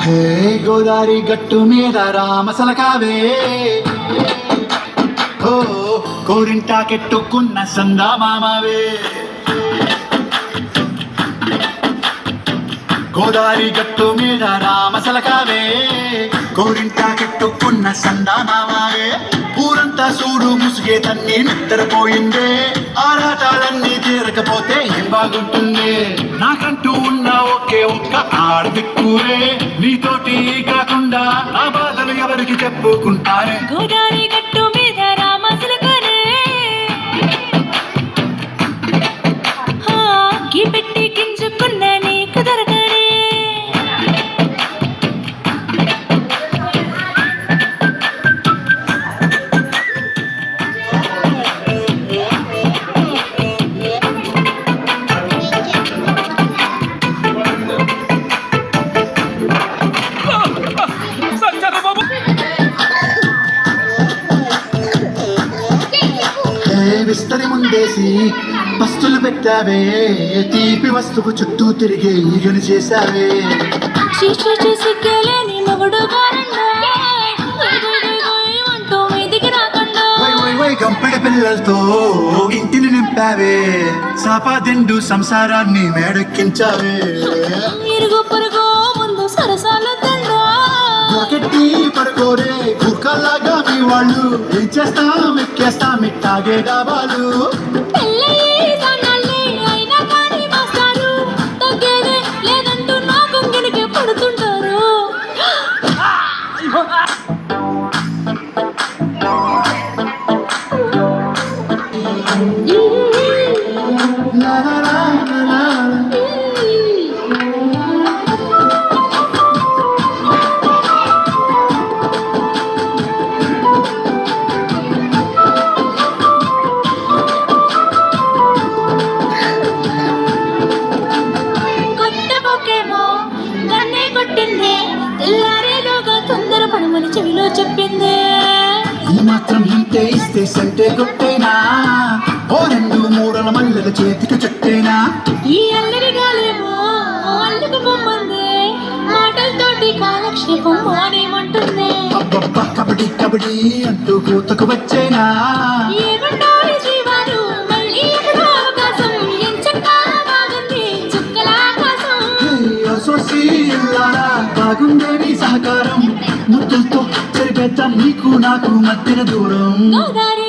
హే గోదారి గట్టు మీద రామసలకావే ఓ కోరింటాకెట్టుకున్న సందా మామవే గోదారి గట్టు మీద రామసలకావే కోరింటాకెట్టుకున్న సందా మామవే ఊరంతా చూడు ముసుగే తన్ని నిద్రపోయిందే ఆరాటాలన్నీ తీరకపోతే ఏం బాగుంటుంది నాకంటూ ఉన్న ఒకే ఒక్క ఆడదిక్కురే నీతోటి కాకుండా ఆ బాధలు ఎవరికి చెప్పుకుంటారే గోదారి గట్టు మీద రామసలకనే గీ పెట్టి గింజుకున్న నీకు దొరకనే విస్తరి ముందేసి పస్తులు పెట్టావే తీపి వస్తువు చుట్టూ తిరిగే ఈగలు చేశావే సిగ్గలేని మొగుడు అంటూ మీదికి రాకుండా గంపెడ పిల్లలతో ఇంటిని నింపావే సాపాదిండు సంసారాన్ని మేడెక్కించావే ఇరుగు పొరుగు ముందు సరసాలు తండా ఒకటి పడుకోరే కుక్కలాగా మీ వాళ్ళు ఏం చేస్తాం ఎక్కేస్తాం ఇట్టాగే డాబాలు అయినా కానీ మాస్తారు తగ్గేదే లేదంటూ నా కొంగనికి పడుతుంటారు లా లా లా లా. పడమని చెవిలో చెప్పింది ఈ మాత్రం ఇంటే ఇస్తే సంటే కొట్టేనా ఓ రెండు మూరల మల్లెల చేతికి చుట్టేనా ఈ అల్లరి గాలేమో అల్లుకు పొమ్మంది మాటలతోటి కాలక్షేపం మానేమంటుంది అబ్బబ్బా కబడ్డీ కబడ్డీ అంటూ కూతకు వచ్చేనా ఏమంటారు జీవాలు మళ్ళీ ఎప్పుడు అవకాశం ఎంచక్కా బాగుంది చుక్కల ఆకాశం సోసి ఇల్లారా బాగుందే నీ సహకారం ముద్దులతో చెరిపేద్దాం నీకు నాకు మధ్యన దూరం గోదారి